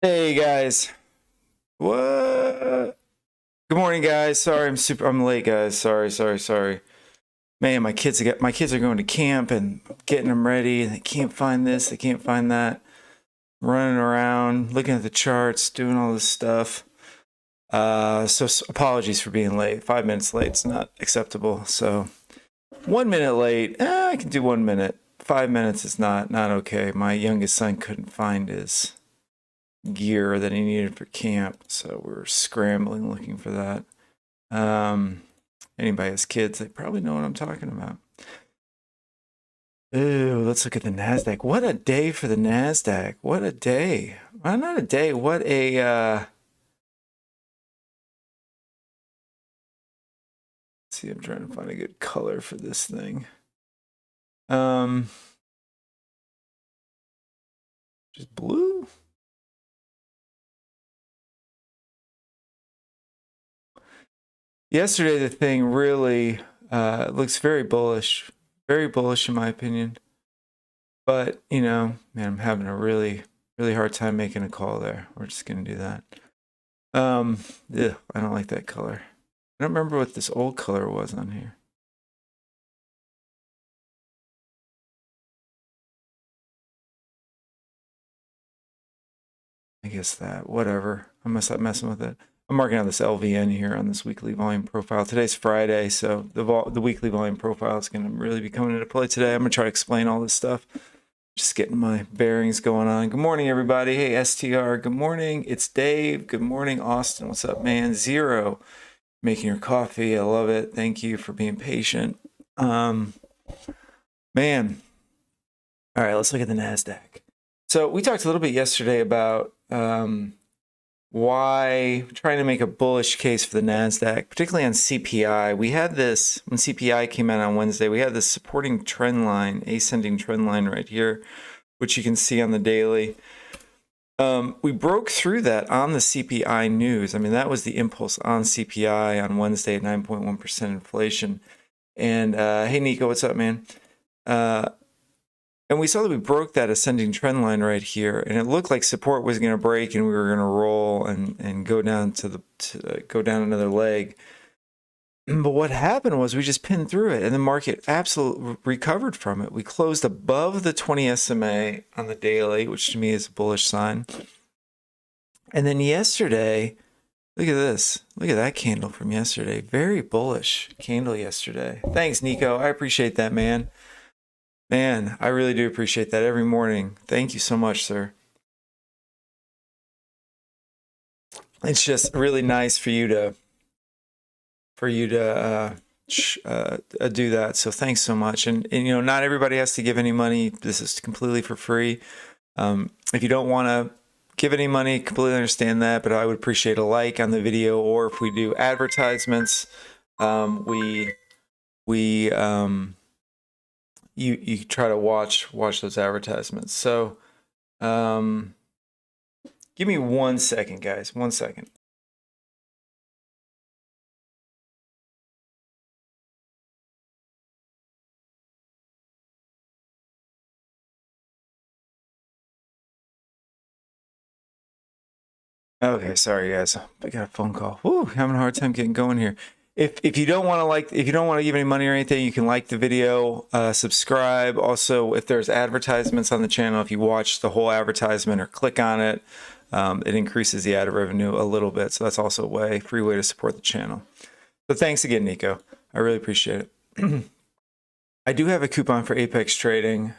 Hey guys. What? Good morning, guys. Sorry, I'm late, guys. Sorry. Man, my kids are going to camp and getting them ready, and they can't find this, they can't find that. Running around, looking at the charts, doing all this stuff. Apologies for being late. 5 minutes late is not acceptable. So 1 minute late, I can do 1 minute. 5 minutes is not okay. My youngest son couldn't find his gear that he needed for camp, so we're scrambling looking for that. Anybody has kids, they probably know what I'm talking about. Ooh, let's look at the Nasdaq. What a day for the Nasdaq. What a day. Well, not a day, what a let's see, I'm trying to find a good color for this thing. Just blue. Yesterday, the thing really looks very bullish in my opinion. But, you know, man, I'm having a really hard time making a call there. We're just going to do that. Yeah, I don't like that color. I don't remember what this old color was on here. I guess that, whatever. I must stop messing with it. I'm marking out this LVN here on this weekly volume profile. Today's Friday, so the weekly volume profile is going to really be coming into play today. I'm going to try to explain all this stuff. Just getting my bearings going on. Good morning, everybody. Hey, STR. Good morning. It's Dave. Good morning, Austin. What's up, man? Zero. Making your coffee. I love it. Thank you for being patient. Man. All right, let's look at the Nasdaq. So we talked a little bit yesterday about why trying to make a bullish case for the Nasdaq, particularly on CPI. We had this when CPI came out on Wednesday. We had this supporting trend line, ascending trend line right here, which you can see on the daily. We broke through that on the CPI news. I mean, that was the impulse on CPI on Wednesday at 9.1% inflation. And hey, Nico, what's up, man? And we saw that we broke that ascending trend line right here, and it looked like support was going to break, and we were going to roll and go down go down another leg. But what happened was we just pinned through it, and the market absolutely recovered from it. We closed above the 20 SMA on the daily, which to me is a bullish sign. And then yesterday, look at this. Look at that candle from yesterday. Very bullish candle yesterday. Thanks, Nico. I appreciate that, man. Man, I really do appreciate that every morning. Thank you so much, sir. It's just really nice for you to do that. So thanks so much. And you know, not everybody has to give any money. This is completely for free. If you don't want to give any money, completely understand that. But I would appreciate a like on the video, or if we do advertisements, you try to watch those advertisements. So give me 1 second, guys. 1 second. Okay, sorry guys. I got a phone call. Woo, having a hard time getting going here. If you don't want to give any money or anything, you can like the video, subscribe. Also, if there's advertisements on the channel, if you watch the whole advertisement or click on it, it increases the ad revenue a little bit. So that's also a free way to support the channel. So thanks again, Nico. I really appreciate it. I do have a coupon for Apex trading.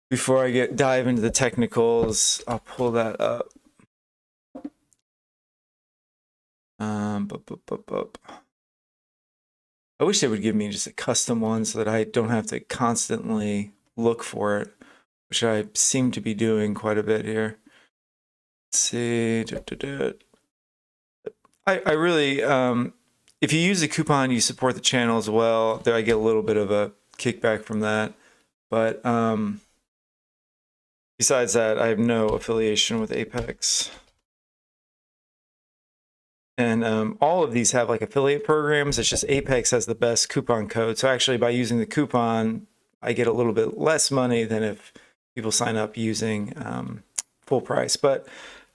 Before I dive into the technicals, I'll pull that up. I wish they would give me just a custom one so that I don't have to constantly look for it, which I seem to be doing quite a bit here. Let's see. I really, if you use a coupon, you support the channel as well. I get a little bit of a kickback from that. But besides that, I have no affiliation with Apex. And all of these have like affiliate programs. It's just Apex has the best coupon code. So actually by using the coupon, I get a little bit less money than if people sign up using full price. But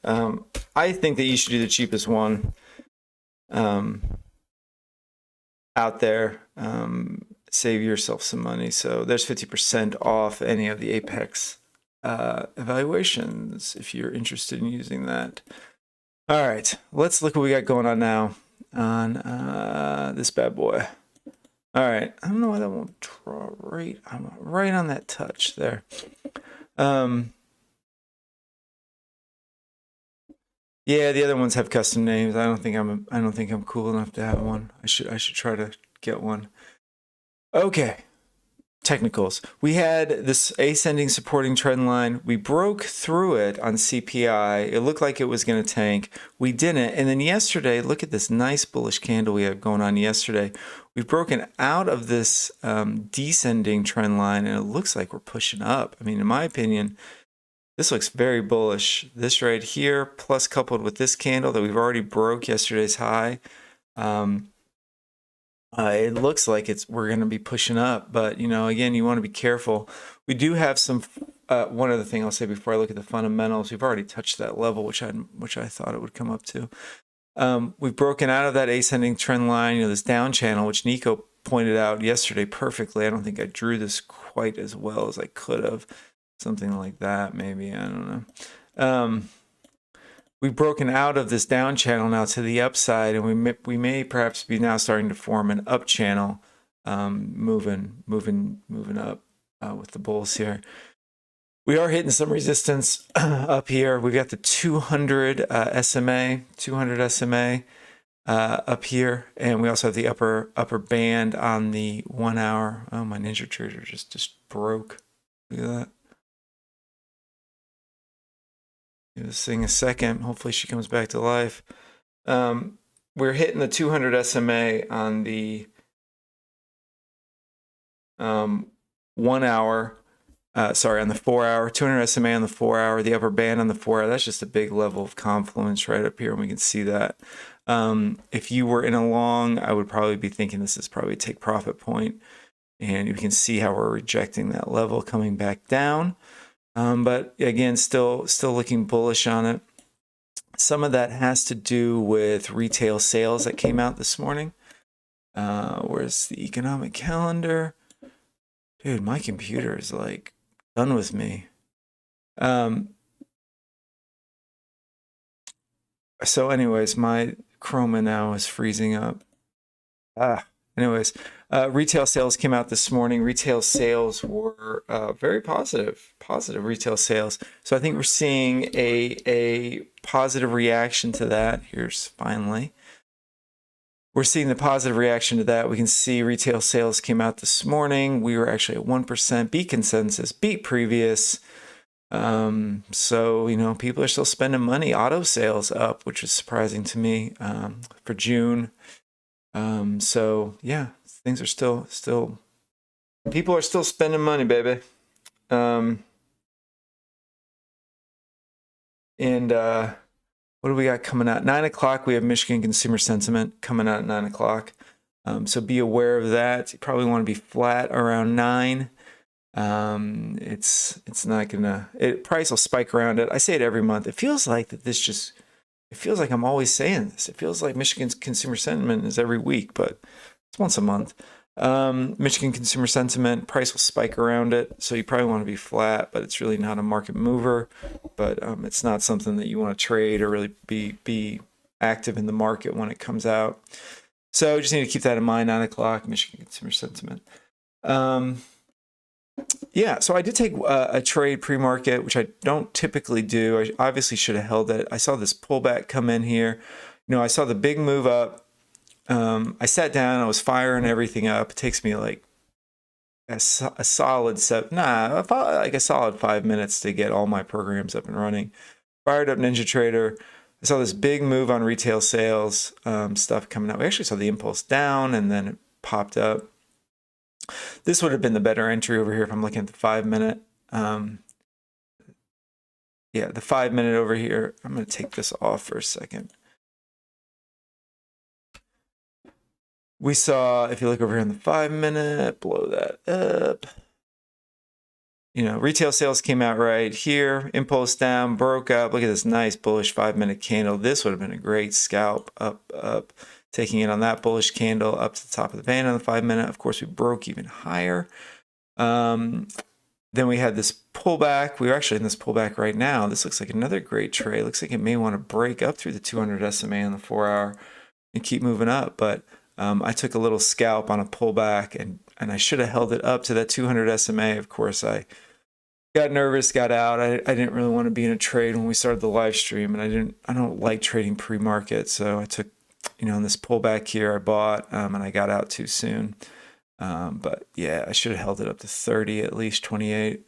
I think that you should do the cheapest one out there. Save yourself some money. So there's 50% off any of the Apex evaluations if you're interested in using that. All right, let's look what we got going on now on this bad boy. All right, I don't know why that won't draw right. I'm right on that touch there. Yeah, the other ones have custom names. I don't think I'm cool enough to have one. I should try to get one. Okay. Technicals. We had this ascending supporting trend line. We broke through it on CPI. It looked like it was going to tank. We didn't. And then yesterday, look at this nice bullish candle we had going on yesterday. We've broken out of this descending trend line, and it looks like we're pushing up. I mean, in my opinion, this looks very bullish. This right here, plus coupled with this candle that we've already broke yesterday's high, it looks like we're going to be pushing up. But, you know, again, you want to be careful. We do have some, one other thing I'll say before I look at the fundamentals. We've already touched that level, which I thought it would come up to. We've broken out of that ascending trend line, you know, this down channel, which Nico pointed out yesterday perfectly. I don't think I drew this quite as well as I could have. Something like that, maybe. I don't know. We've broken out of this down channel now to the upside, and we may perhaps be now starting to form an up channel, moving up with the bulls here. We are hitting some resistance up here. We've got the 200 SMA up here, and we also have the upper band on the 1 hour. Oh, my Ninja Trader just broke. Look at that. Give this thing a second. Hopefully she comes back to life. We're hitting the 200 SMA on the 1 hour. Sorry, on the 4 hour. 200 SMA on the 4 hour. The upper band on the 4 hour. That's just a big level of confluence right up here, and we can see that. If you were in a long, I would probably be thinking this is probably a take profit point, and you can see how we're rejecting that level, coming back down. But again, still looking bullish on it. Some of that has to do with retail sales that came out this morning. Where's the economic calendar? Dude, my computer is like done with me. So anyways, my Chroma now is freezing up. Anyways, retail sales came out this morning. Retail sales were very positive retail sales. So I think we're seeing a positive reaction to that. Here's finally. We're seeing the positive reaction to that. We can see retail sales came out this morning. We were actually at 1%, beat consensus, beat previous. So, you know, people are still spending money. Auto sales up, which is surprising to me, for June. So yeah, things are still people are still spending money, baby. What do we got coming out? 9 o'clock, we have Michigan consumer sentiment coming out at 9 o'clock. So be aware of that. You probably want to be flat around 9. It's not gonna, price will spike around it. I say it every month. It feels like that it feels like I'm always saying this. It feels like Michigan's consumer sentiment is every week, but it's once a month. Michigan consumer sentiment, price will spike around it. So you probably want to be flat, but it's really not a market mover. But it's not something that you want to trade or really be active in the market when it comes out. So you just need to keep that in mind. 9 o'clock, Michigan consumer sentiment. Yeah, so I did take a trade pre-market, which I don't typically do. I obviously should have held it. I saw this pullback come in here. You know, I saw the big move up. I sat down. I was firing everything up. It takes me like a solid 5 minutes to get all my programs up and running. Fired up Ninja Trader. I saw this big move on retail sales stuff coming out. We actually saw the impulse down, and then it popped up. This would have been the better entry over here if I'm looking at the 5 minute. Yeah, the 5 minute over here. I'm going to take this off for a second. We saw, if you look over here in the 5 minute, blow that up. retail sales came out right here, impulse down, broke up. Look at this nice bullish 5-minute candle. This would have been a great scalp up, taking it on that bullish candle up to the top of the band on the 5-minute. Of course, we broke even higher. Then we had this pullback. We're actually in this pullback right now. This looks like another great trade. Looks like it may want to break up through the 200 SMA on the 4-hour and keep moving up. But I took a little scalp on a pullback, and I should have held it up to that 200 SMA. Of course, I got nervous, got out. I didn't really want to be in a trade when we started the live stream, and I don't like trading pre-market. So I took, in this pullback here, I bought, and I got out too soon. But yeah, I should have held it up to 30, at least 28.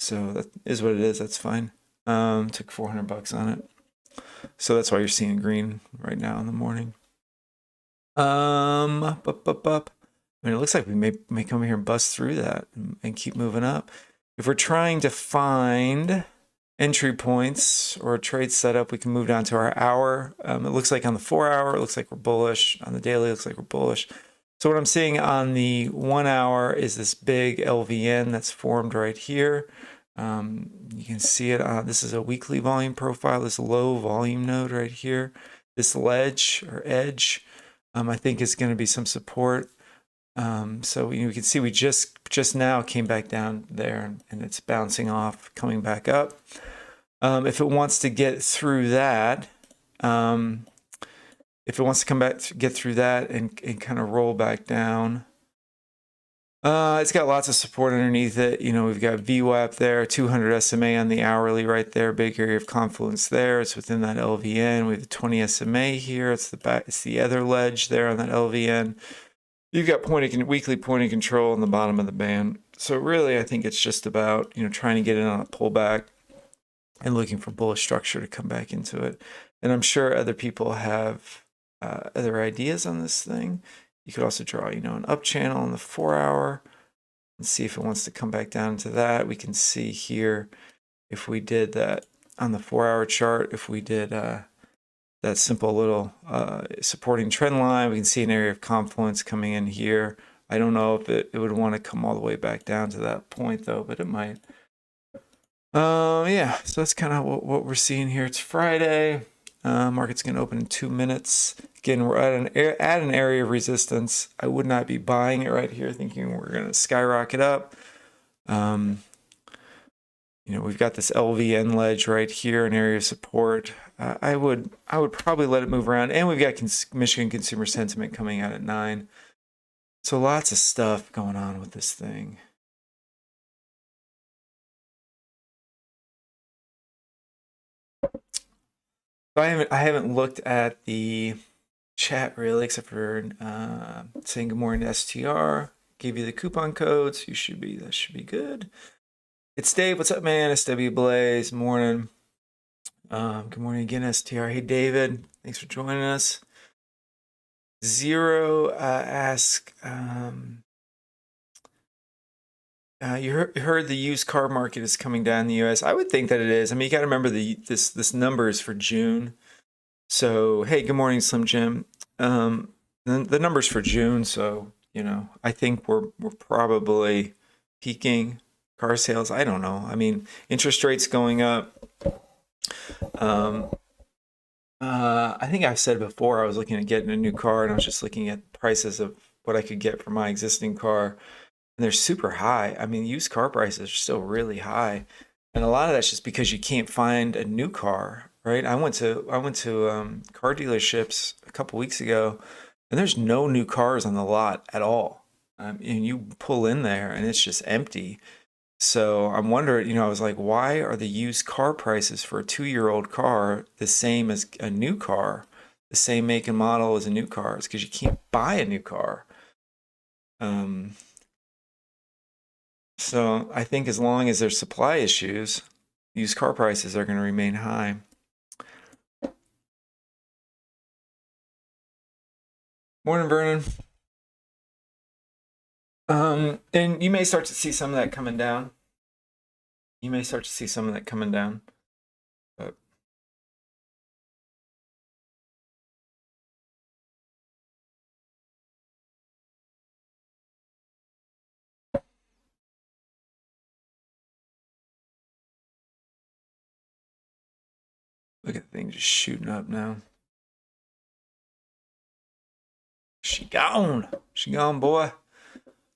So that is what it is. That's fine. Took $400 on it. So that's why you're seeing green right now in the morning. Up. I mean, it looks like we may come here and bust through that and keep moving up. If we're trying to find entry points or a trade setup, we can move down to our hour. It looks like on the 4-hour, it looks like we're bullish. On the daily, it looks like we're bullish. So what I'm seeing on the 1-hour is this big LVN that's formed right here. You can see it on, this is a weekly volume profile, this low volume node right here. This ledge or edge, I think is going to be some support. So you can see we just now came back down there, and it's bouncing off, coming back up. If it wants to get through that, if it wants to come back, get through that and kind of roll back down, it's got lots of support underneath it. We've got VWAP there, 200 SMA on the hourly right there, big area of confluence there. It's within that LVN. We have the 20 SMA here. It's the other ledge there on that LVN. You've got weekly point of control on the bottom of the band. So really, I think it's just about, trying to get in on a pullback and looking for bullish structure to come back into it. And I'm sure other people have other ideas on this thing. You could also draw, an up channel on the 4-hour and see if it wants to come back down to that. We can see here if we did that on the 4-hour chart, if we did that simple little supporting trend line, we can see an area of confluence coming in here. I don't know if it would want to come all the way back down to that point though, but it might. Yeah, so that's kind of what we're seeing here. It's Friday. Market's going to open in 2 minutes. Again, we're at an area of resistance. I would not be buying it right here, thinking we're going to skyrocket up. We've got this LVN ledge right here, an area of support. I would probably let it move around, and we've got Michigan consumer sentiment coming out at 9. So lots of stuff going on with this thing. I haven't looked at the chat really, except for saying good morning to STR. Gave you the coupon codes. That should be good. It's Dave. What's up, man? SW Blaze. Morning. Good morning again, STR. Hey, David. Thanks for joining us. Zero ask. You heard the used car market is coming down in the U.S. I would think that it is. I mean, you got to remember this number is for June. So, hey, good morning, Slim Jim. The number's for June, so I think we're probably peaking car sales. I don't know. I mean, interest rates going up. I think I've said before I was looking at getting a new car, and I was just looking at prices of what I could get for my existing car. And they're super high. I mean, used car prices are still really high, and a lot of that's just because you can't find a new car, right? I went to car dealerships a couple weeks ago, and there's no new cars on the lot at all. And you pull in there, and it's just empty. So I'm wondering, I was like, why are the used car prices for a 2-year-old car the same as a new car, the same make and model as a new car? It's because you can't buy a new car. So I think as long as there's supply issues, used car prices are going to remain high. Morning, Vernon. And you may start to see some of that coming down. But Look at the thing just shooting up now. She gone. She gone, boy.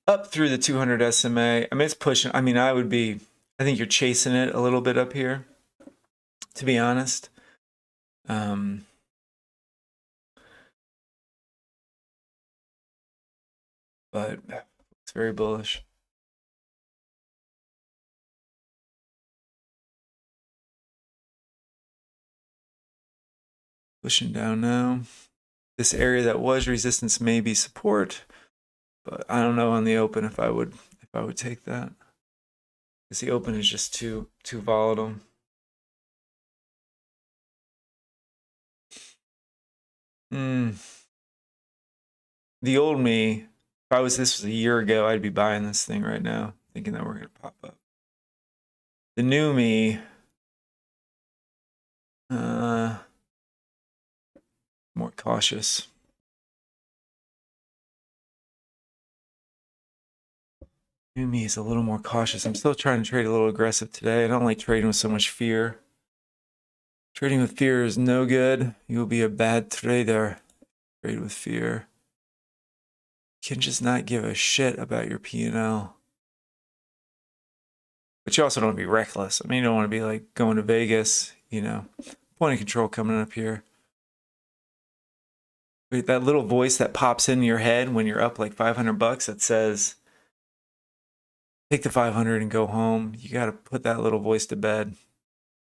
Up through the 200 SMA. I mean, it's pushing. I mean, I think you're chasing it a little bit up here, to be honest. But it's very bullish. Pushing down now. This area that was resistance may be support, but I don't know on the open if I would take that. Because the open is just too volatile. The old me, if this was a year ago, I'd be buying this thing right now, thinking that we're gonna pop up. The new me, more cautious. New me is a little more cautious. I'm still trying to trade a little aggressive today. I don't like trading with so much fear. Trading with fear is no good. You will be a bad trader. Trade with fear. You can just not give a shit about your P&L. But you also don't want to be reckless. I mean, you don't want to be like going to Vegas, you know. Point of control coming up here. That little voice that pops in your head when you're up like $500 that says, take the 500 and go home. You got to put that little voice to bed.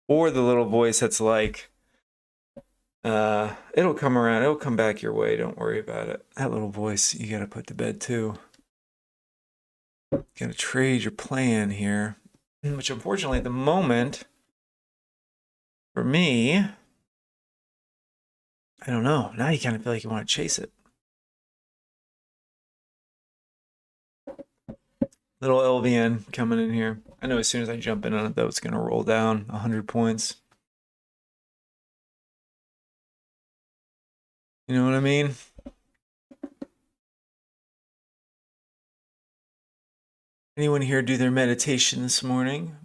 Or the little voice that's like, it'll come around. It'll come back your way. Don't worry about it. That little voice you got to put to bed too. Got to trade your plan here. Which unfortunately at the moment, for me, I don't know. Now you kind of feel like you want to chase it. Little LVN coming in here. I know as soon as I jump in on it, though, it's going to roll down 100 points. You know what I mean? Anyone here do their meditation this morning?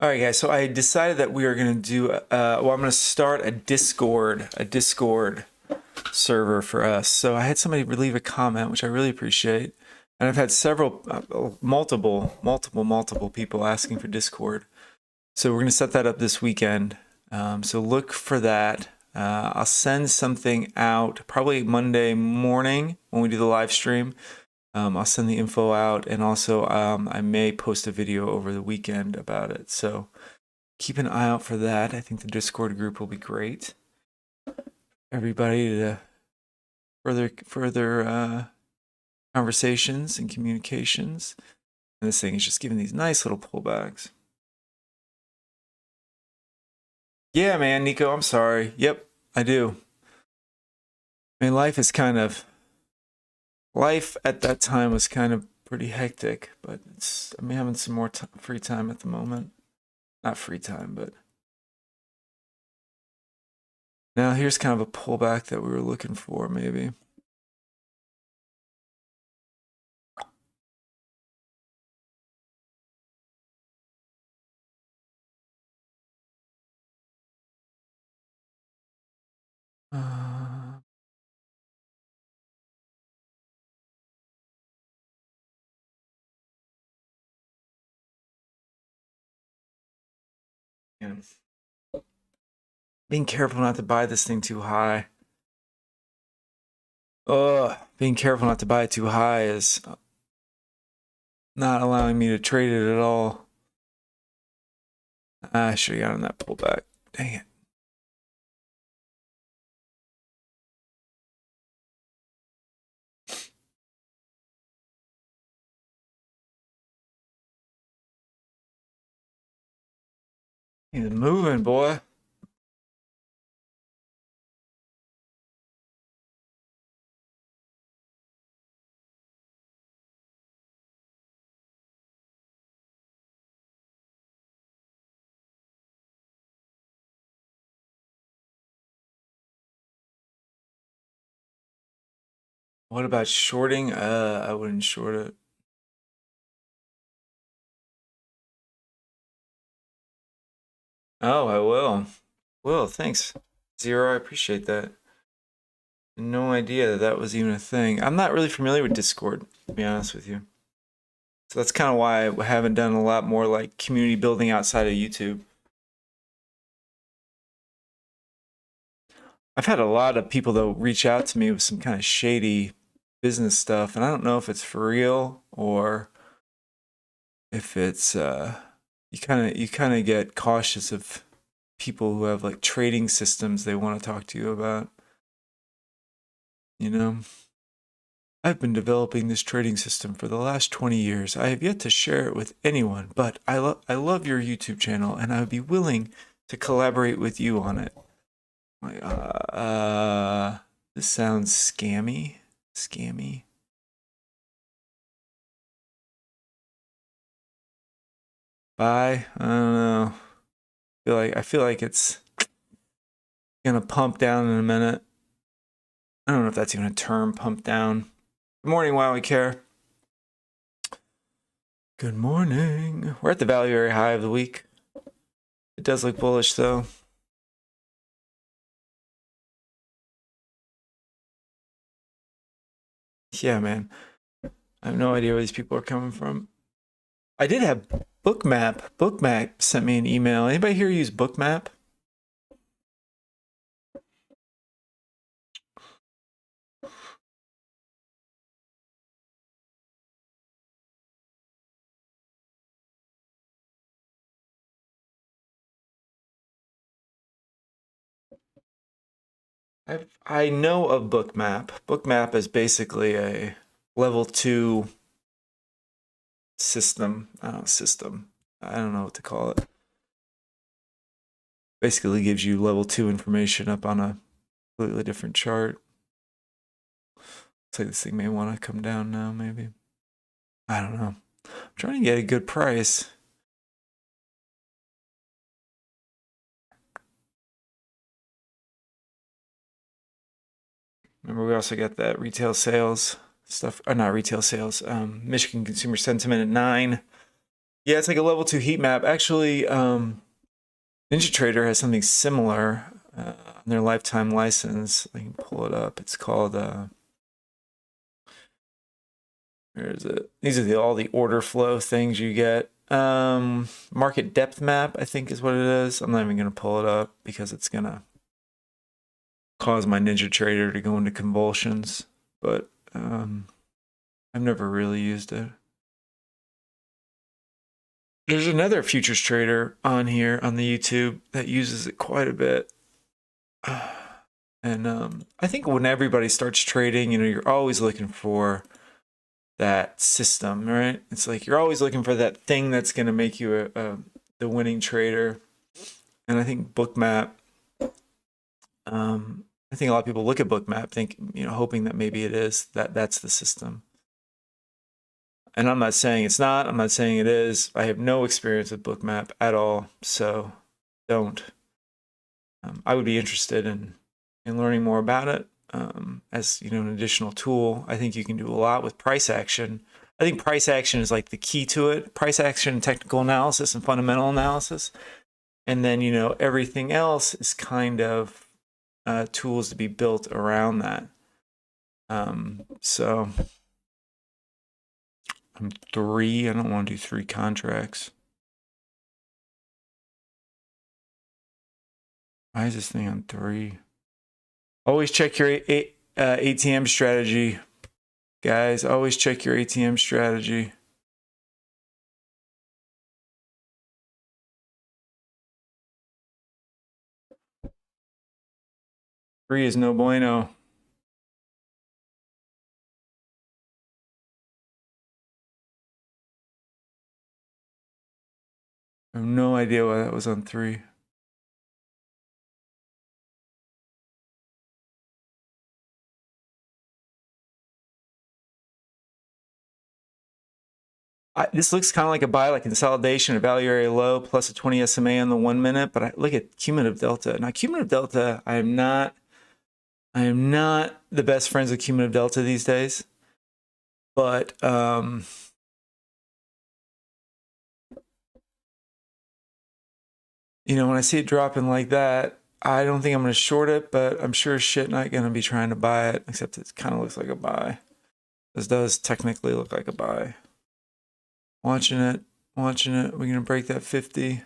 All right, guys. So I decided that we are going to do. I'm going to start a Discord server for us. So I had somebody leave a comment, which I really appreciate, and I've had multiple people asking for Discord. So we're going to set that up this weekend. So look for that. I'll send something out probably Monday morning when we do the live stream. I'll send the info out, and also I may post a video over the weekend about it. So keep an eye out for that. I think the Discord group will be great. Everybody to further conversations and communications. And this thing is just giving these nice little pullbacks. Yeah, man, Nico, I'm sorry. Yep, I do. I mean, life at that time was kind of pretty hectic, but I'm having some more free time at the moment. Not free time, but now here's kind of a pullback that we were looking for, maybe. Yeah. Being careful not to buy this thing too high. Being careful not to buy it too high is not allowing me to trade it at all. I should have gotten that pullback. Dang it. He's moving, boy. What about shorting? I wouldn't short it. Oh, I will. Will, thanks. Zero, I appreciate that. No idea that that was even a thing. I'm not really familiar with Discord, to be honest with you. So that's kind of why I haven't done a lot more like community building outside of YouTube. I've had a lot of people though reach out to me with some kind of shady business stuff, and I don't know if it's for real or if it's you kind of get cautious of people who have like trading systems they want to talk to you about. You know, I've been developing this trading system for the last 20 years. I have yet to share it with anyone, but I love your YouTube channel and I would be willing to collaborate with you on it. Like, this sounds scammy. Scammy. Bye. I don't know. I feel like it's gonna pump down in a minute. I don't know if that's even a term, pump down. Good morning, Why We Care. Good morning. We're at the value area high of the week. It does look bullish though. Yeah, man. I have no idea where these people are coming from. I did have Bookmap. Bookmap sent me an email. Anybody here use Bookmap? I know of Bookmap. Bookmap is basically a level 2 system. I don't know what to call it. Basically gives you level 2 information up on a completely different chart. Looks like this thing may want to come down now, maybe. I don't know. I'm trying to get a good price. Remember, we also got that retail sales stuff, or not retail sales, Michigan consumer sentiment at 9. Yeah, it's like a level 2 heat map. Actually, NinjaTrader has something similar on their lifetime license. I can pull it up. It's called, where is it? These are all the order flow things you get. Market depth map, I think is what it is. I'm not even going to pull it up because it's going to cause my NinjaTrader to go into convulsions. But I've never really used it. There's another futures trader on here on the YouTube that uses it quite a bit. And I think when everybody starts trading, you're always looking for that system, right? It's like you're always looking for that thing that's going to make you the winning trader. And I think Bookmap, I think a lot of people look at Bookmap, hoping that maybe it is, that's the system. And I'm not saying it's not, I'm not saying it is. I have no experience with Bookmap at all, so don't. I would be interested in learning more about it as an additional tool. I think you can do a lot with price action. I think price action is like the key to it. Price action, technical analysis, and fundamental analysis. And then, everything else is kind of tools to be built around that. So I'm 3. I don't want to do 3 contracts. Why is this thing on 3? Always check your ATM strategy, guys. Always check your ATM strategy. Three is no bueno. I have no idea why that was on 3. This looks kind of like a buy, like consolidation, a value area low, plus a 20 SMA on the 1 minute. But I look at cumulative delta. Now, cumulative delta, I am not I am not the best friends with Cumulative Delta these days, but you know, when I see it dropping like that, I don't think I'm going to short it, but I'm sure shit not going to be trying to buy it, except it kind of looks like a buy. This does technically look like a buy. Watching it. We're going to break that 50,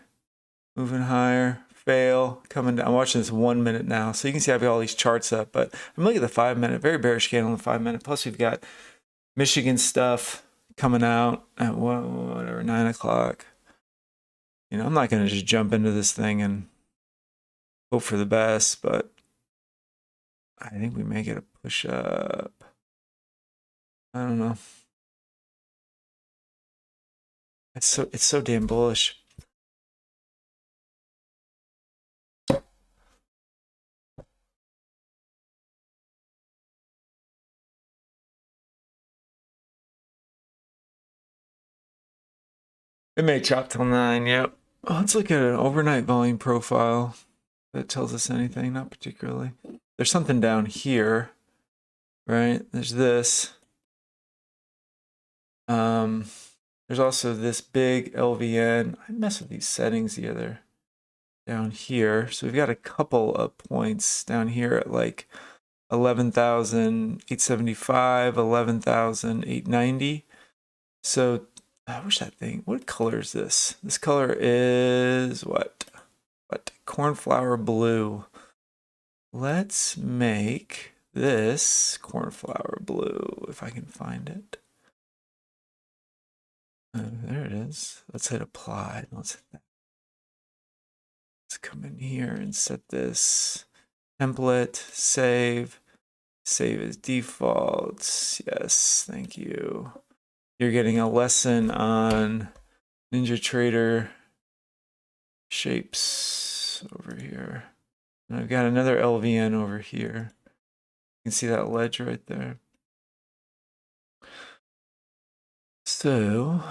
moving higher, fail, coming down. I'm watching this 1 minute now, so you can see I've got all these charts up, but I'm looking at the 5 minute, very bearish candle on the 5 minute. Plus, we've got Michigan stuff coming out at whatever, 9 o'clock. You know, I'm not going to just jump into this thing and hope for the best, but I think we may get a push up. I don't know. It's so damn bullish. It may chop till 9, yep. Oh, let's look at an overnight volume profile. That tells us anything, not particularly. There's something down here, right? There's this. There's also this big LVN. I messed with these settings the other down here. So we've got a couple of points down here at like 11,875, 11,890. So I wish that thing, what color is this? This color is what? Cornflower blue. Let's make this cornflower blue if I can find it. There it is. Let's hit apply. Let's hit that. Let's come in here and set this template, save as default. Yes, thank you. You're getting a lesson on NinjaTrader shapes over here. And I've got another LVN over here. You can see that ledge right there. So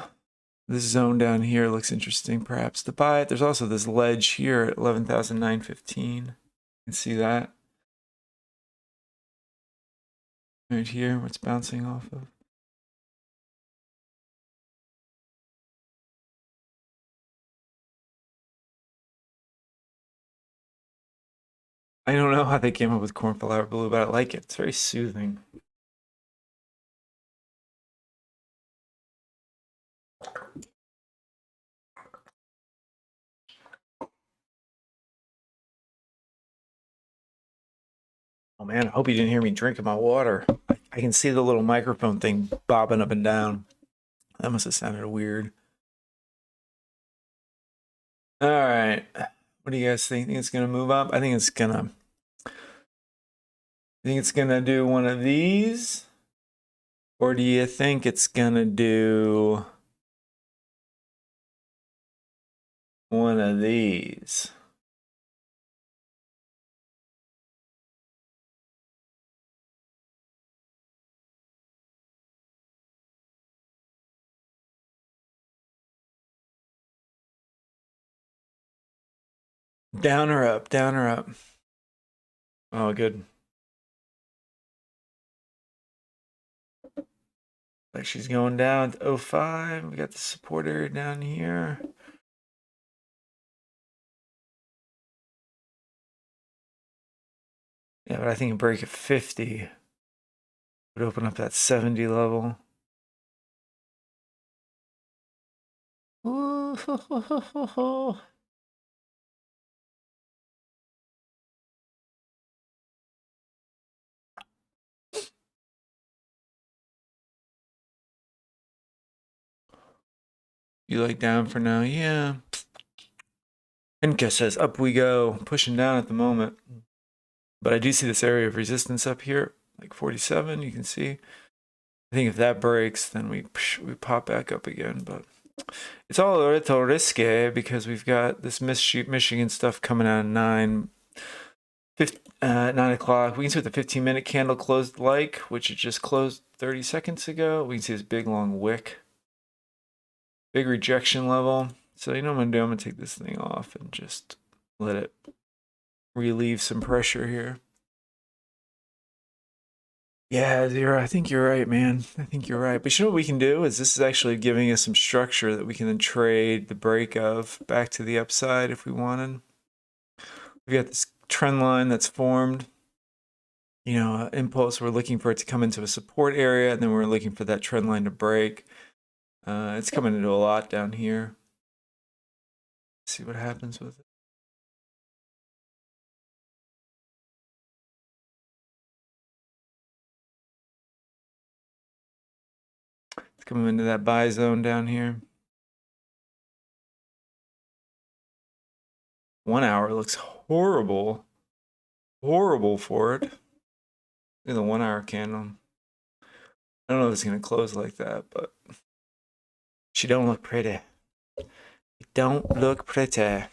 this zone down here looks interesting, perhaps to buy it. There's also this ledge here at 11,915. You can see that right here, where it's bouncing off of. I don't know how they came up with cornflower blue, but I like it. It's very soothing. Oh man, I hope you didn't hear me drinking my water. I can see the little microphone thing bobbing up and down. That must have sounded weird. All right. What do you guys think? Think it's gonna move up? I think it's gonna do one of these? Or do you think it's gonna do one of these? Down or up? Down or up? Oh, good. Like she's going down to 05. We got the support area down here. Yeah, but I think a break at 50 would open up that 70 level. Ooh, ho, ho, ho, ho, ho. You like down for now? Yeah. Enka says up we go, pushing down at the moment. But I do see this area of resistance up here, like 47. You can see. I think if that breaks, then we pop back up again. But it's all a little risky because we've got this Michigan stuff coming out at 9 o'clock. We can see what the 15-minute candle closed like, which it just closed 30 seconds ago. We can see this big long wick, big rejection level. So you know what I'm gonna do? I'm gonna take this thing off and just let it relieve some pressure here. Yeah, I think you're right, man. I think you're right. But you know what we can do is this is actually giving us some structure that we can then trade the break of back to the upside if we wanted. We got this trend line that's formed. You know, impulse, we're looking for it to come into a support area, and then we're looking for that trend line to break. It's coming into a lot down here. Let's see what happens with it. It's coming into that buy zone down here. 1 hour looks horrible. Horrible for it. Look at the 1 hour candle. I don't know if it's going to close like that, but she don't look pretty. It don't look pretty.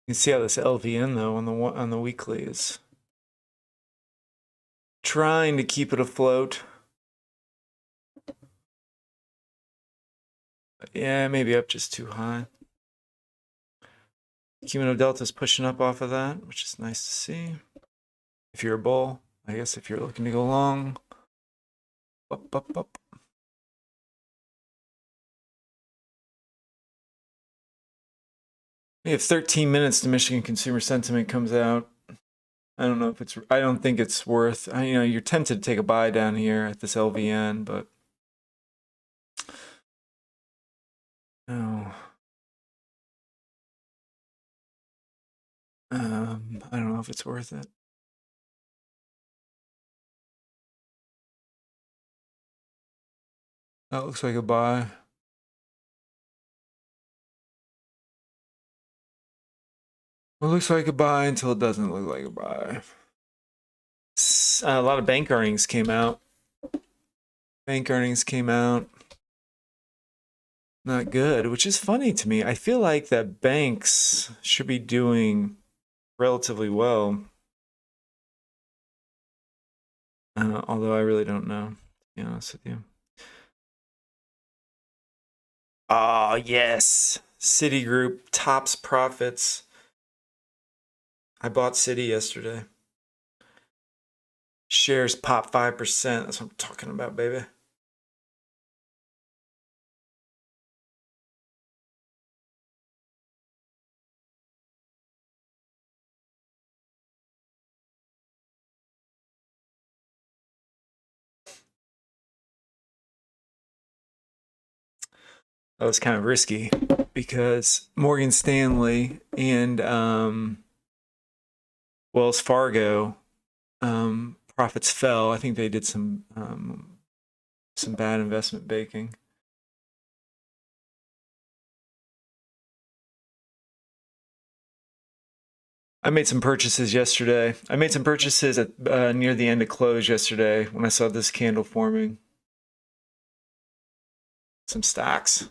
You can see how this LVN though on the weekly is trying to keep it afloat. But yeah, maybe up just too high. Cumulative Delta is pushing up off of that, which is nice to see. If you're a bull, I guess if you're looking to go long, up, up, up. We have 13 minutes to Michigan consumer sentiment comes out. I don't know if it's, I don't think it's worth, you know, you're tempted to take a buy down here at this LVN, but no. I don't know if it's worth it. That looks like a buy. It looks like a buy until it doesn't look like a buy. A lot of bank earnings came out. Bank earnings came out. Not good, which is funny to me. I feel like that banks should be doing relatively well. Although I really don't know, to be honest with you. Oh, yes. Citigroup tops profits. I bought Citi yesterday. Shares pop 5%. That's what I'm talking about, baby. That was kind of risky because Morgan Stanley and Wells Fargo profits fell. I think they did some bad investment baking. I made some purchases yesterday. I made some purchases at near the end of close yesterday when I saw this candle forming. Some stacks.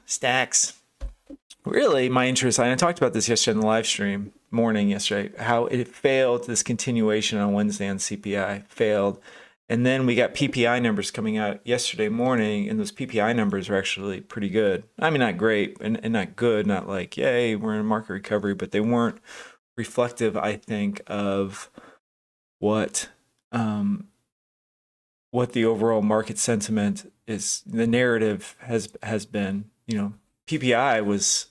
Really, my interest, and I talked about this yesterday in the live stream morning yesterday, how it failed, this continuation on Wednesday on CPI failed. And then we got PPI numbers coming out yesterday morning, and those PPI numbers are actually pretty good. I mean, not great and not good, not like, yay, we're in a market recovery, but they weren't reflective, I think, of what the overall market sentiment is. The narrative has been, you know, PPI was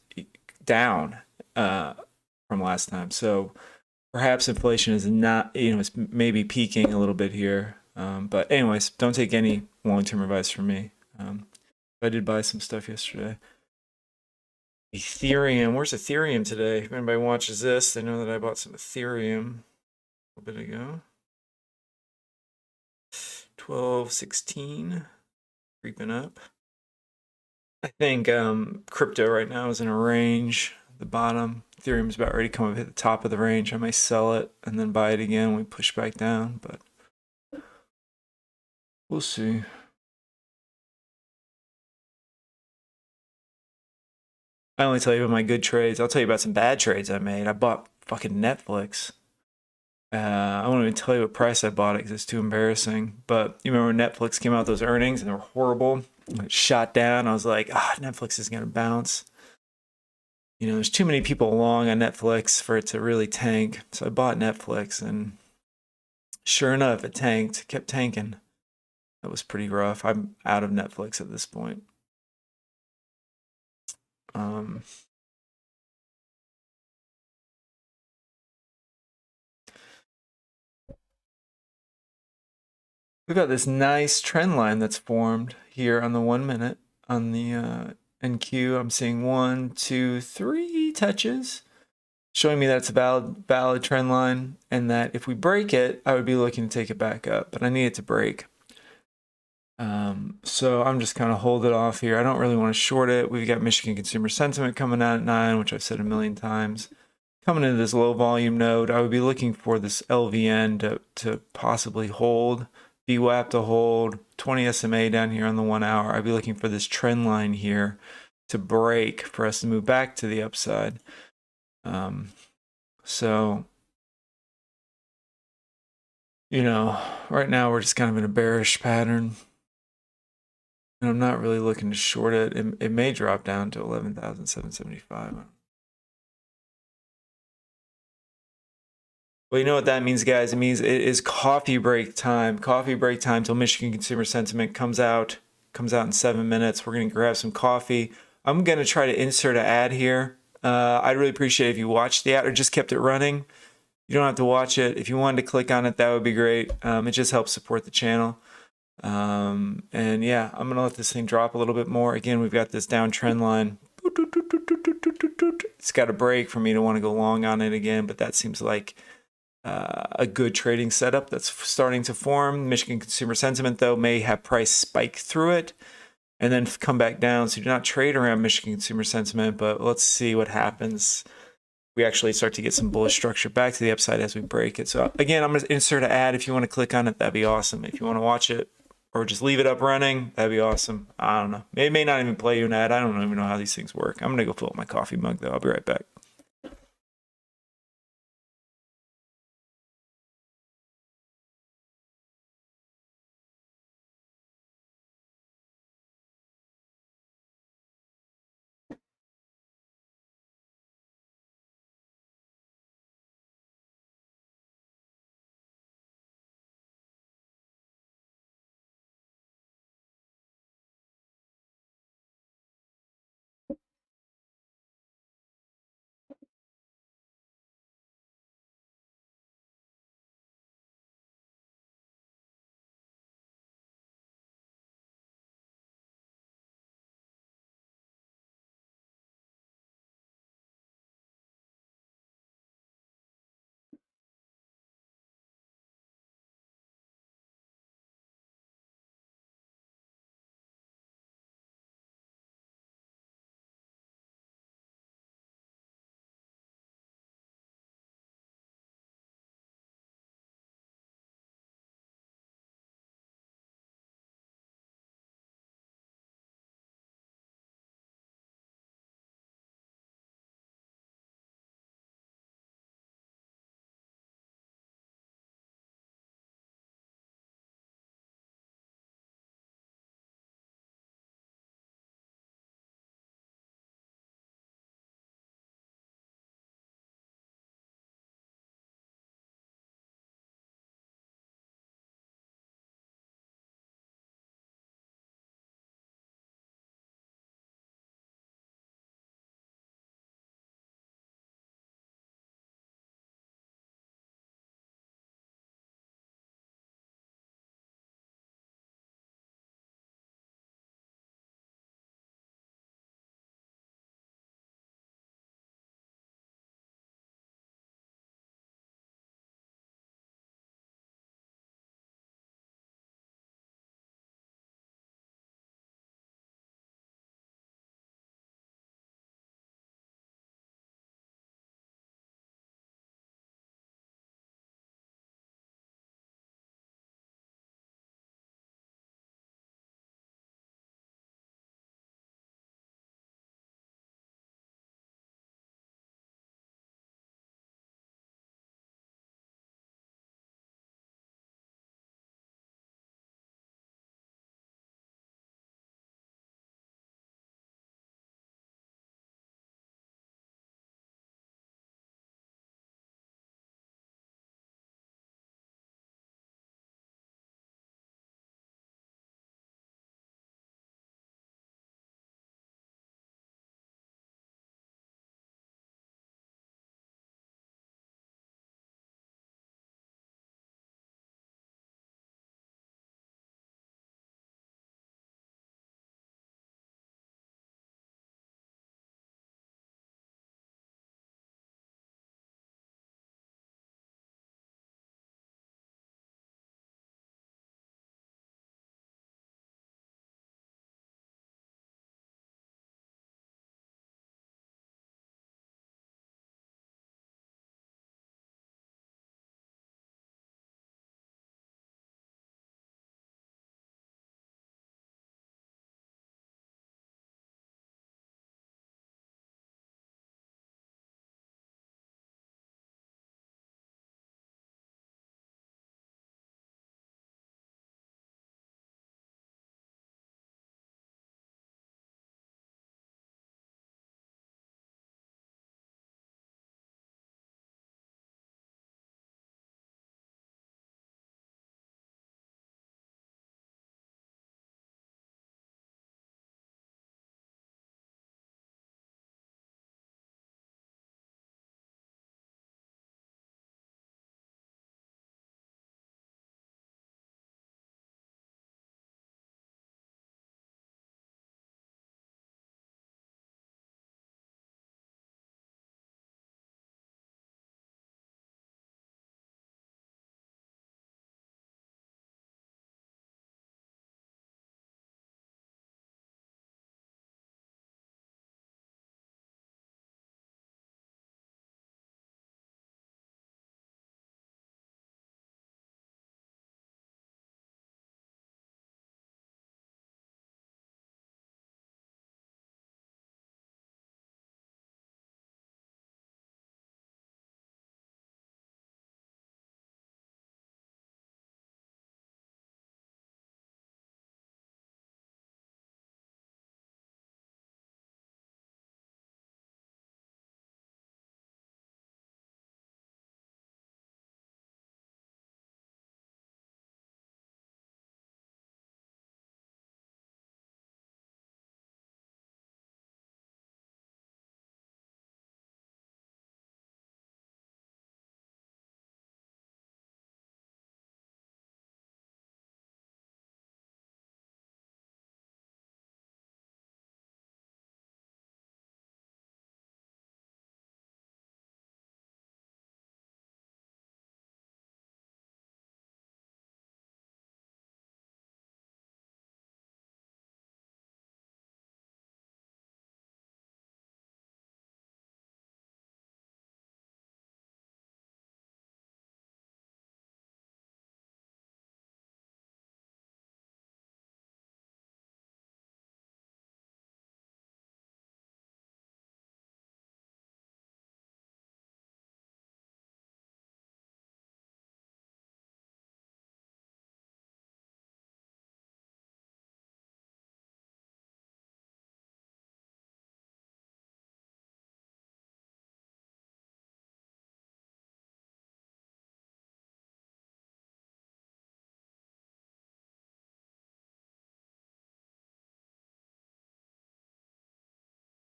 down from last time, so perhaps inflation is not, you know, it's maybe peaking a little bit here. But anyways, don't take any long-term advice from me. I did buy some stuff yesterday. Ethereum, where's Ethereum today? If anybody watches this, they know that I bought some Ethereum a little bit ago. 12.16, creeping up. I think crypto right now is in a range. The bottom. Ethereum's about ready to come up hit the top of the range. I might sell it and then buy it again when we push back down, but we'll see. I only tell you about my good trades. I'll tell you about some bad trades I made. I bought fucking Netflix. I won't even tell you what price I bought it because it's too embarrassing. But you remember when Netflix came out with those earnings and they were horrible? It shot down. I was like, Netflix is going to bounce. You know, there's too many people along on Netflix for it to really tank. So I bought Netflix, and sure enough, it tanked, kept tanking. That was pretty rough. I'm out of Netflix at this point. Um, we've got this nice trend line that's formed here on the 1 minute on the NQ. I'm seeing 1, 2, 3 touches, showing me that it's a valid trend line, and that if we break it, I would be looking to take it back up, but I need it to break. So I'm just kind of hold it off here. I don't really want to short it. We've got Michigan consumer sentiment coming out at 9, which I've said a million times. Coming into this low volume node, I would be looking for this LVN to possibly hold, VWAP to hold, 20 SMA down here on the 1 hour. I'd be looking for this trend line here to break for us to move back to the upside. So, you know, right now we're just kind of in a bearish pattern. And I'm not really looking to short it. It may drop down to 11,775. Well, you know what that means, guys? It means it is coffee break time. Coffee break time till Michigan consumer sentiment comes out. Comes out in 7 minutes. We're gonna grab some coffee. I'm gonna try to insert an ad here. I'd really appreciate if you watched the ad or just kept it running. You don't have to watch it. If you wanted to click on it, that would be great. It just helps support the channel. And yeah, I'm gonna let this thing drop a little bit more. Again, we've got this downtrend line. It's got a break for me to want to go long on it again, but that seems like a good trading setup that's starting to form. Michigan consumer sentiment, though, may have price spike through it and then come back down. So do not trade around Michigan consumer sentiment, but let's see what happens. We actually start to get some bullish structure back to the upside as we break it. So again, I'm going to insert an ad. If you want to click on it, that'd be awesome. If you want to watch it or just leave it up running, that'd be awesome. I don't know. It may not even play you an ad. I don't even know how these things work. I'm going to go fill up my coffee mug, though. I'll be right back.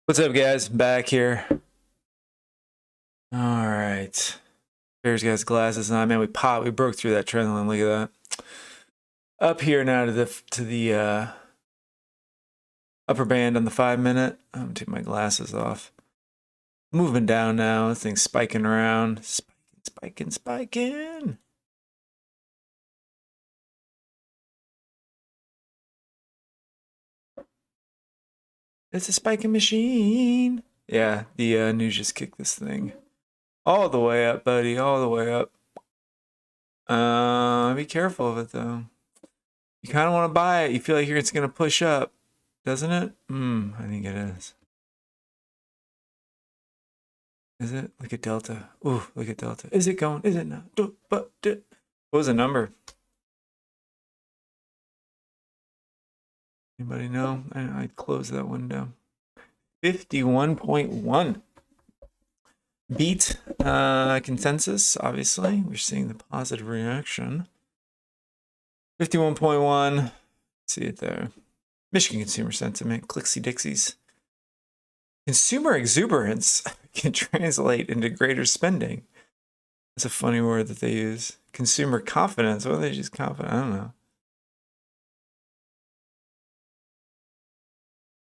What's up, guys? Back here. All right. Bears got his glasses on. Man, we broke through that trend line. Look at that. Up here now to the upper band on the 5-minute. I'm gonna take my glasses off. Moving down now. This thing's spiking around. Spiking. It's a spiking machine. Yeah, the news just kicked this thing all the way up, buddy. All the way up. Be careful of it though. You kind of want to buy it. You feel like it's going to push up, doesn't it? I think it is. Is it? Look at Delta. Ooh, look at Delta. Is it going? Is it not? What was the number? Anybody know? I'd close that window. 51.1. Beat consensus, obviously. We're seeing the positive reaction. 51.1. See it there. Michigan consumer sentiment. Clixie Dixies. Consumer exuberance can translate into greater spending. That's a funny word that they use. Consumer confidence. What are they just confident? I don't know.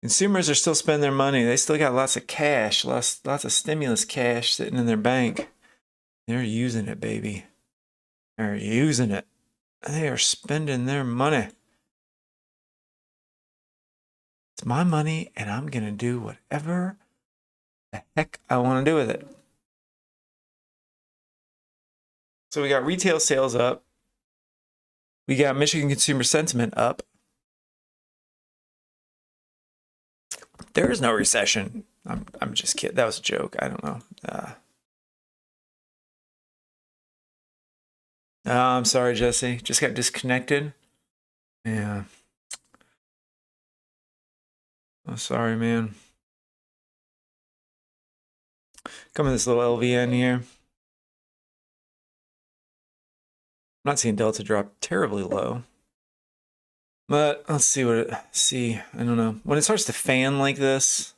Consumers are still spending their money. They still got lots of cash, lots of stimulus cash sitting in their bank. They're using it, baby. They're using it. They are spending their money. It's my money, and I'm going to do whatever the heck I want to do with it. So we got retail sales up. We got Michigan consumer sentiment up. There is no recession. I'm just kidding. That was a joke. I don't know. I'm sorry, Jesse. Just got disconnected. Yeah. Oh, sorry, man. Come in this little LVN here. I'm not seeing Delta drop terribly low. But let's see what it see. I don't know. When it starts to fan like this.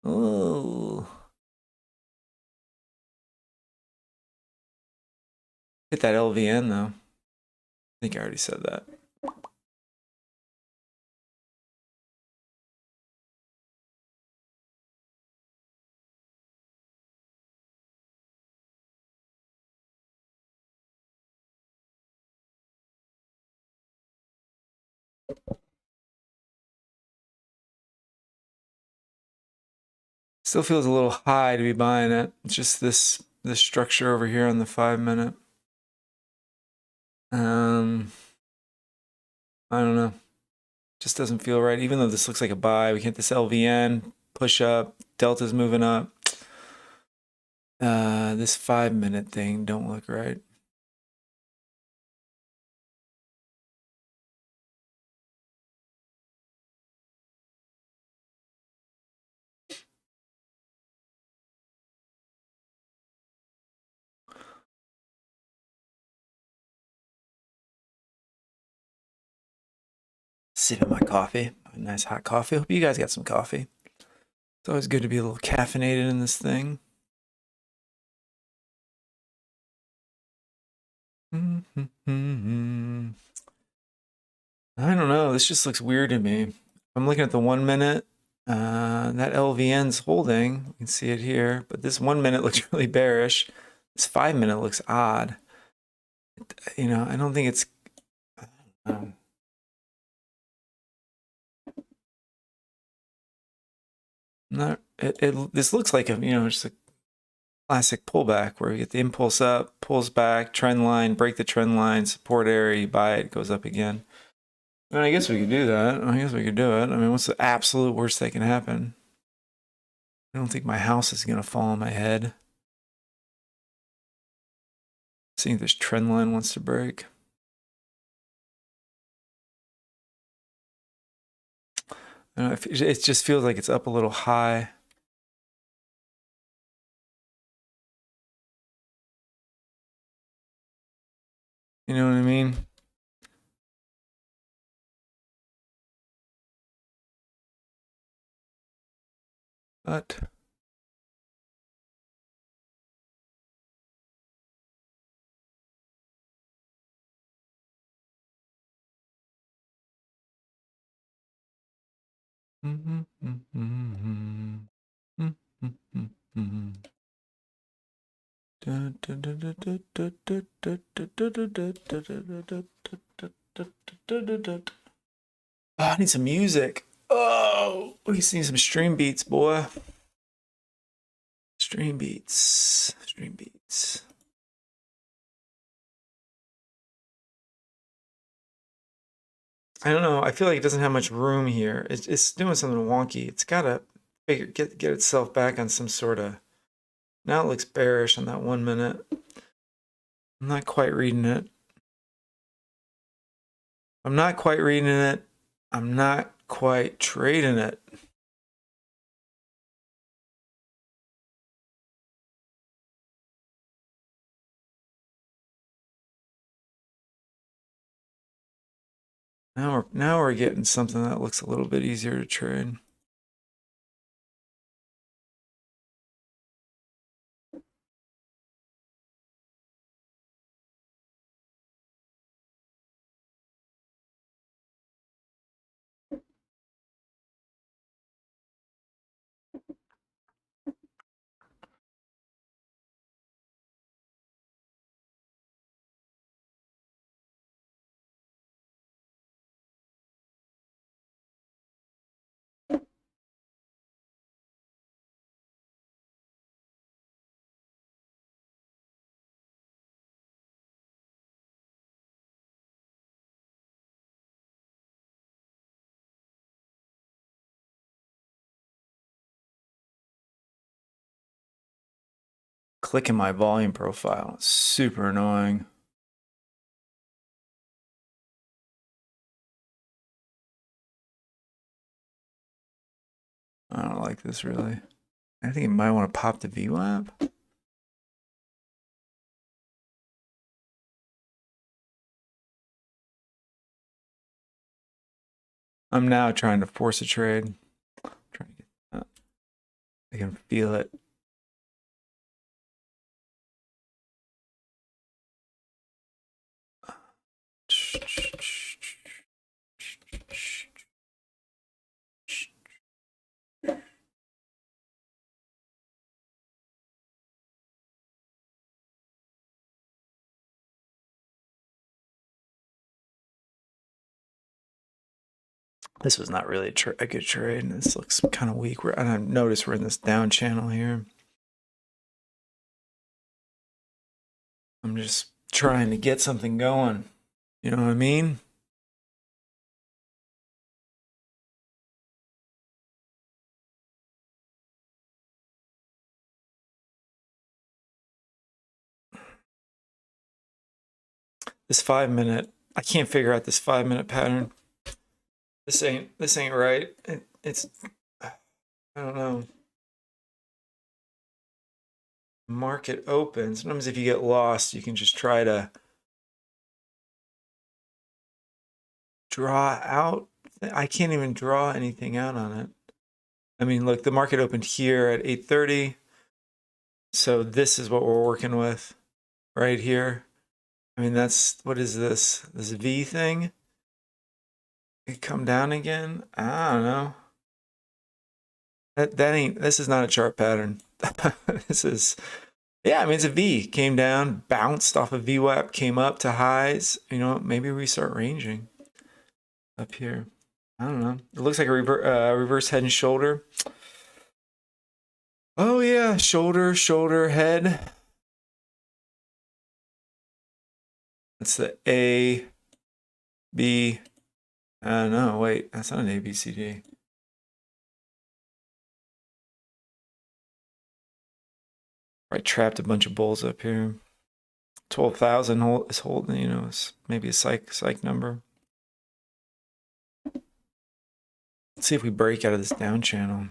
Oh. Hit that LVN though. I think I already said that. Still feels a little high to be buying it. It's just this structure over here on the 5-minute. I don't know. Just doesn't feel right. Even though this looks like a buy, we hit this LVN, push up, Delta's moving up. This 5-minute thing don't look right. Sipping my coffee, a nice hot coffee. Hope you guys got some coffee. It's always good to be a little caffeinated in this thing. I don't know. This just looks weird to me. I'm looking at the 1-minute. That LVN's holding. You can see it here. But this 1-minute looks really bearish. This 5-minute looks odd. You know, I don't think it's... this looks like just a classic pullback where you get the impulse up, pulls back, trend line, break the trend line, support area, you buy it, goes up again. I mean, I guess we could do that. I guess we could do it. I mean, what's the absolute worst that can happen? I don't think my house is going to fall on my head. Seeing if this trend line wants to break. I don't know, it just feels like it's up a little high. You know what I mean? But I need some music. Oh, we need some stream beats, boy. Stream beats. Stream beats. I don't know. I feel like it doesn't have much room here. It's doing something wonky. It's gotta get itself back on some sort of. Now it looks bearish on that 1 minute. I'm not quite reading it. I'm not quite reading it. I'm not quite trading it. Now we're getting something that looks a little bit easier to trade. Clicking my volume profile. It's super annoying. I don't like this really. I think you might want to pop the VWAP. I'm now trying to force a trade. I'm trying to get that. I can feel it. This was not really a good trade, and this looks kind of weak. And I've noticed we're in this down channel here. I'm just trying to get something going. You know what I mean? This 5 minute, I can't figure out this 5 minute pattern. This ain't right. It's I don't know. Market open. Sometimes if you get lost, you can just try to draw out. I can't even draw anything out on it. I mean, look, the market opened here at 8:30. So this is what we're working with right here. I mean, that's, what is this? This V thing? It come down again? I don't know. This is not a chart pattern. This is, yeah, I mean, it's a V. Came down, bounced off of VWAP, came up to highs. You know, maybe we start ranging up here. I don't know. It looks like a reverse head and shoulder. Oh yeah, shoulder, head. That's the A, B. No, wait, that's not an A, B, C, D. I trapped a bunch of bulls up here. 12,000 is holding, you know, it's maybe a psych number. Let's see if we break out of this down channel.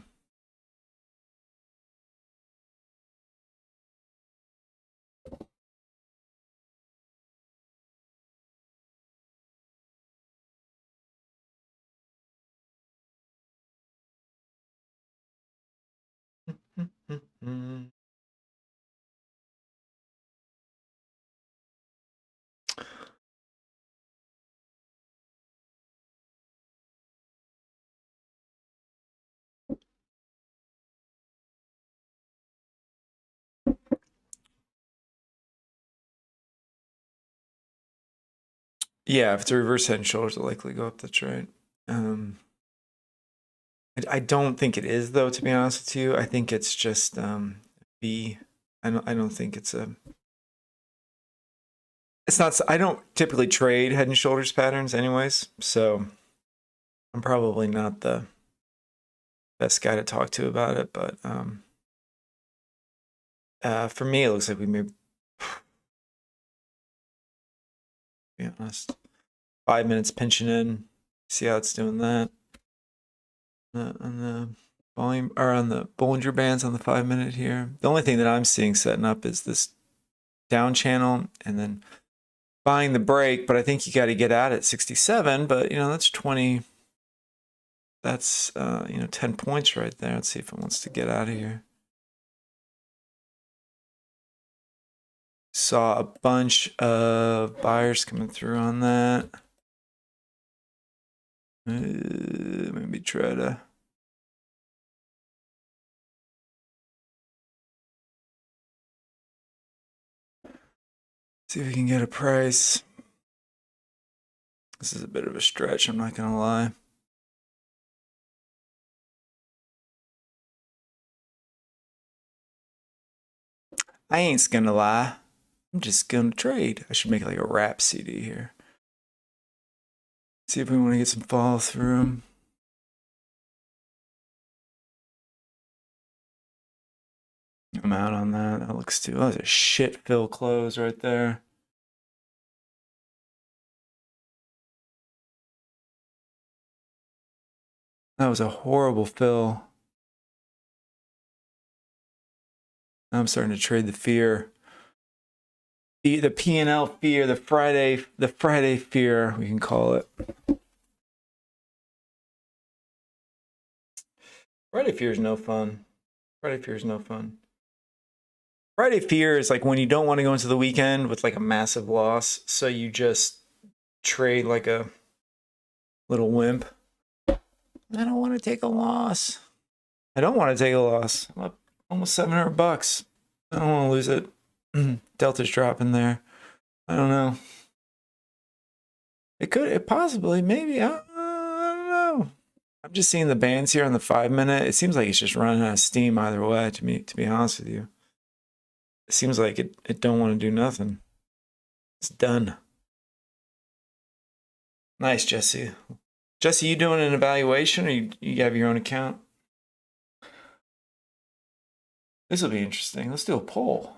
Yeah, if it's a reverse head and shoulders, it'll likely go up. That's right. I don't think it is, though, to be honest with you. I think it's just B. I don't think it's a. It's not. I don't typically trade head and shoulders patterns, anyways. So I'm probably not the best guy to talk to about it. But for me, it looks like we may. Be honest. 5 minutes pinching in. See how it's doing that. On the volume or on the Bollinger Bands on the 5 minute here. The only thing that I'm seeing setting up is this down channel and then buying the break, but I think you got to get out at 67, but you know, that's 20. That's 10 points right there. Let's see if it wants to get out of here. Saw a bunch of buyers coming through on that. Maybe try to see if we can get a price. This is a bit of a stretch, I'm not gonna lie. I ain't gonna lie. I'm just gonna trade. I should make like a rap CD here. See if we want to get some follow through. I'm out on that. That looks too. Oh, that's a shit fill close right there. That was a horrible fill. Now I'm starting to trade the fear. The P&L fear, the Friday fear, we can call it. Friday fear is no fun. Friday fear is no fun. Friday fear is like when you don't want to go into the weekend with like a massive loss, so you just trade like a little wimp. I don't want to take a loss. I don't want to take a loss. I'm up almost $700. I don't want to lose it. Delta's dropping there. I don't know. It possibly, maybe. I don't know. I'm just seeing the bands here on the 5 minute. It seems like it's just running out of steam either way, to be honest with you. It seems like it don't want to do nothing. It's done. Nice, Jesse. Jesse, you doing an evaluation or you have your own account? This will be interesting. Let's do a poll.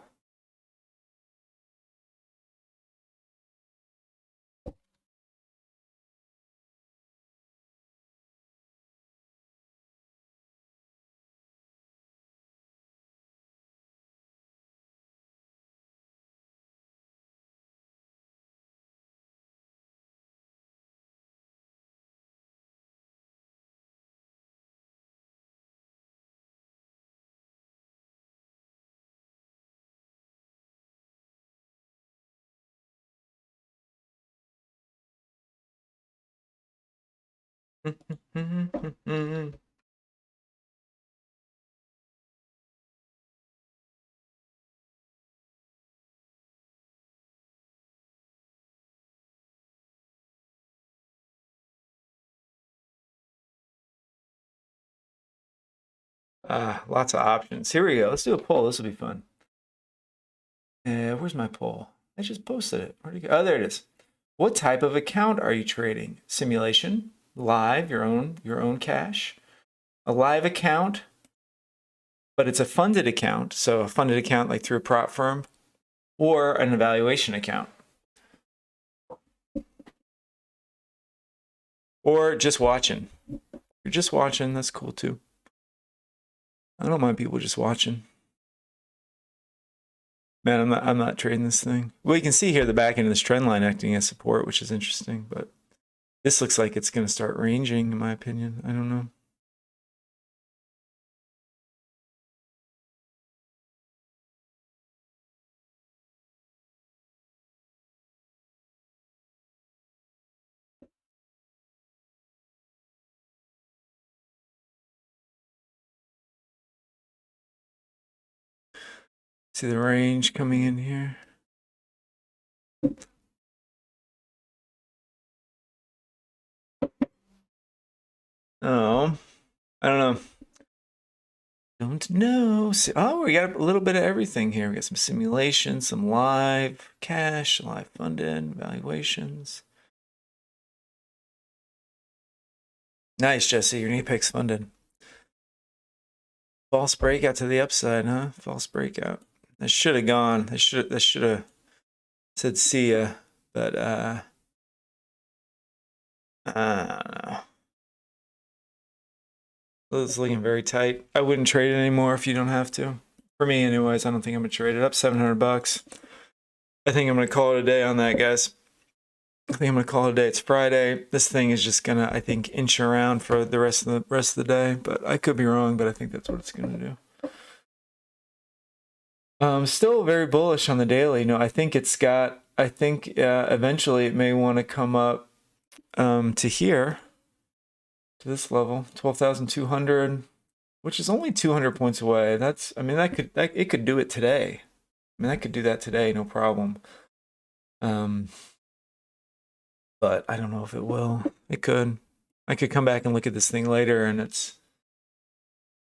Lots of options. Here we go. Let's do a poll. This will be fun. Where's my poll? I just posted it. Where'd it go? Oh, there it is. What type of account are you trading? Simulation, live, your own cash, a live account, but it's a funded account. So a funded account like through a prop firm, or an evaluation account, or just watching. If you're just watching, that's cool too. I don't mind people just watching. Man, I'm not trading this thing. Well, you can see here the back end of this trend line acting as support, which is interesting, but this looks like it's going to start ranging, in my opinion. I don't know. See the range coming in here. Oh, I don't know. Don't know. Oh, we got a little bit of everything here. We got some simulation, some live cash, live funded, valuations. Nice, Jesse. Your Apex funded. False breakout to the upside, huh? False breakout. That should have gone. That should have said see ya. But I don't know. It's looking very tight. I wouldn't trade it anymore if you don't have to. For me, anyways, I don't think I'm gonna trade it. Up 700 bucks. I think I'm gonna call it a day on that, guys. I think I'm gonna call it a day. It's Friday. This thing is just gonna, I think, inch around for the rest of the day. But I could be wrong. But I think that's what it's gonna do. Still very bullish on the daily. No, I think it's got. I think eventually it may want to come up to here, to this level, 12,200, which is only 200 points away. That's. I mean, it could do it today. I mean, I could do that today, no problem. But I don't know if it will. It could. I could come back and look at this thing later, and it's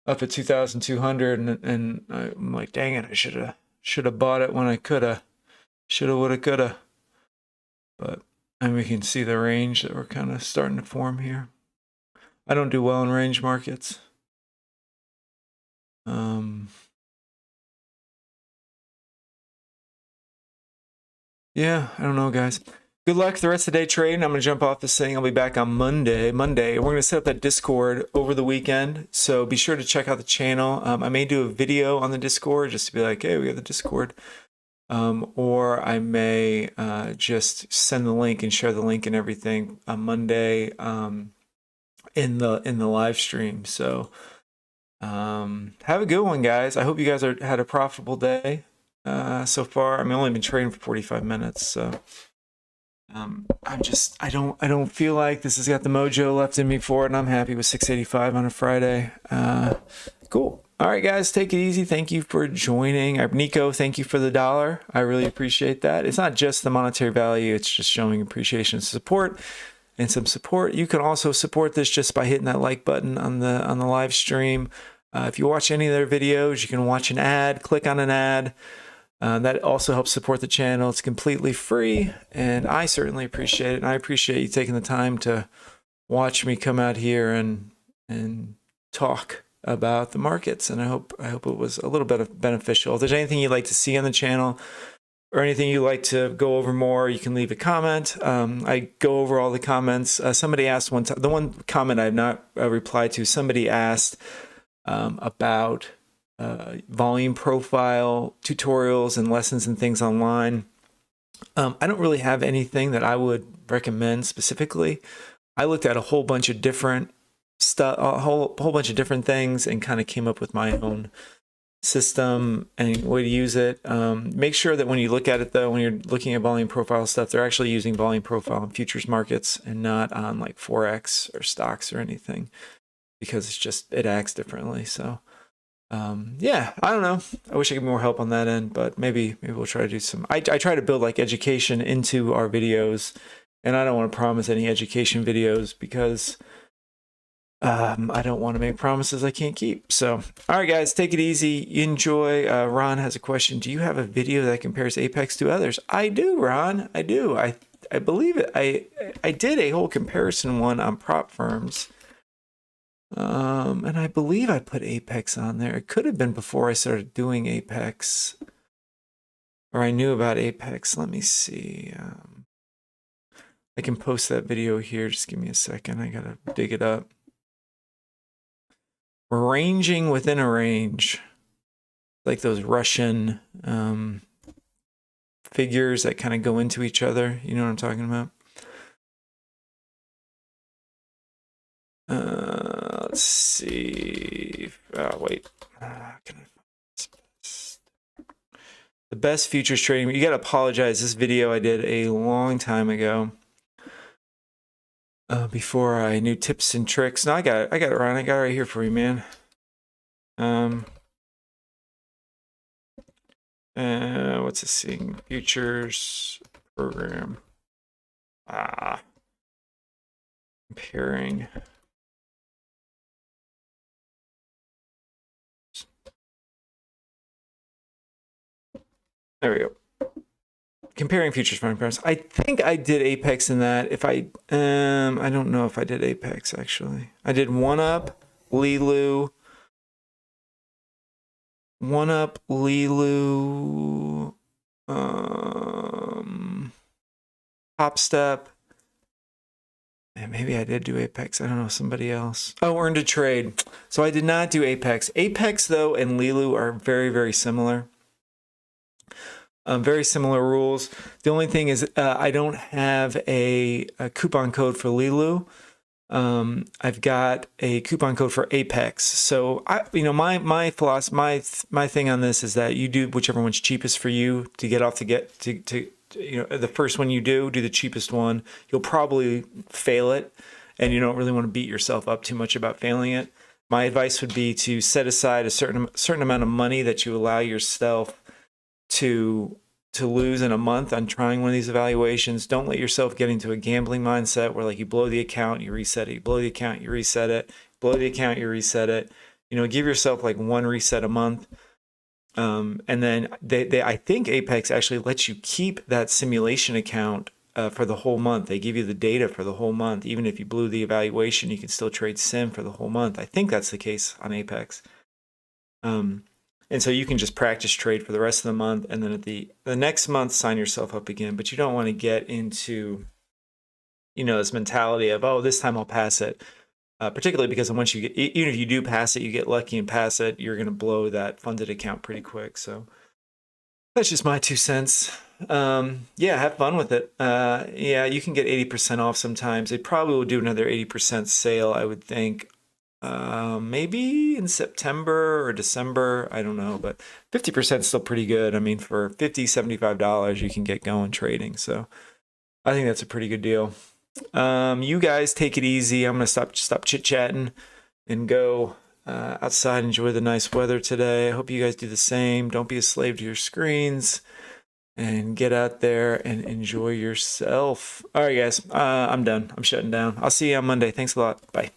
up at 2,200, and I'm like, dang it, I should have bought it when I coulda. Shoulda, woulda, coulda. But and we can see the range that we're kind of starting to form here. I don't do well in range markets. Yeah, I don't know, guys. Good luck the rest of the day trading. I'm going to jump off this thing. I'll be back on Monday. We're going to set up that Discord over the weekend. So be sure to check out the channel. I may do a video on the Discord just to be like, hey, we got the Discord. Or I may just send the link and share the link and everything on Monday in the live stream. So have a good one, guys. I hope you guys had a profitable day so far. I mean, I've only been trading for 45 minutes, so I don't feel like this has got the mojo left in me for it, and I'm happy with 685 on a Friday. Cool. All right, guys, take it easy. Thank you for joining. Nico, thank you for the $1. I really appreciate that. It's not just the monetary value. It's just showing appreciation and support and some support. You can also support this just by hitting that like button on the live stream. If you watch any of their videos, you can watch an ad, click on an ad. That also helps support the channel. It's completely free, and I certainly appreciate it. And I appreciate you taking the time to watch me come out here and talk about the markets. And I hope it was a little bit beneficial. If there's anything you'd like to see on the channel or anything you'd like to go over more, you can leave a comment. I go over all the comments. Somebody asked one time, the one comment I have not replied to, somebody asked about volume profile tutorials and lessons and things online. I don't really have anything that I would recommend specifically. I looked at a whole bunch of different stuff, a whole bunch of different things, and kind of came up with my own system and way to use it. Make sure that when you look at it, though, when you're looking at volume profile stuff, they're actually using volume profile in futures markets and not on like Forex or stocks or anything, because it acts differently. So yeah, I don't know. I wish I could get more help on that end, but maybe we'll try to do some. I try to build like education into our videos, and I don't want to promise any education videos because I don't want to make promises I can't keep. So, all right, guys, take it easy. Enjoy. Ron has a question. Do you have a video that compares Apex to others? I do, Ron. I do. I believe it. I did a whole comparison one on prop firms. And I believe I put Apex on there. It could have been before I started doing Apex, or I knew about Apex. Let me see. I can post that video here. Just give me a second. I gotta dig it up. Ranging within a range, like those Russian figures that kind of go into each other. You know what I'm talking about? Let's see. Wait. The best futures trading. You gotta apologize. This video I did a long time ago. Before I knew tips and tricks. No, I got it, Ron. I got it right here for you, man. What's this seeing? Futures program. Comparing. There we go. Comparing futures fund price. I think I did Apex in that. If I don't know if I did Apex actually. I did one up, Lilu, Top Step. And maybe I did do Apex. I don't know, somebody else. Oh, Earn to Trade. So I did not do Apex. Apex though and Lilu are very, very similar. Very similar rules. The only thing is I don't have a coupon code for Lilu. I've got a coupon code for Apex. So my philosophy, my thing on this is that you do whichever one's cheapest for you to get off the first one you do the cheapest one. You'll probably fail it, and you don't really want to beat yourself up too much about failing it. My advice would be to set aside a certain amount of money that you allow yourself to lose in a month on trying one of these evaluations. Don't let yourself get into a gambling mindset where like you blow the account, you reset it, you blow the account, you reset it, blow the account, you reset it. Give yourself like one reset a month. And then I think Apex actually lets you keep that simulation account for the whole month. They give you the data for the whole month. Even if you blew the evaluation, you can still trade sim for the whole month. I think that's the case on Apex. And so you can just practice trade for the rest of the month, and then at the next month, sign yourself up again. But you don't want to get into, this mentality of, oh, this time I'll pass it. Particularly because once you get, even if you do pass it, you get lucky and pass it, you're going to blow that funded account pretty quick. So that's just my 2 cents. Yeah, have fun with it. Yeah, you can get 80% off sometimes. They probably will do another 80% sale, I would think. Maybe in September or December, I don't know, but 50% is still pretty good. I mean, for $50, $75, you can get going trading. So I think that's a pretty good deal. You guys take it easy. I'm going to stop chit-chatting and go outside, enjoy the nice weather today. I hope you guys do the same. Don't be a slave to your screens and get out there and enjoy yourself. All right, guys, I'm done. I'm shutting down. I'll see you on Monday. Thanks a lot. Bye.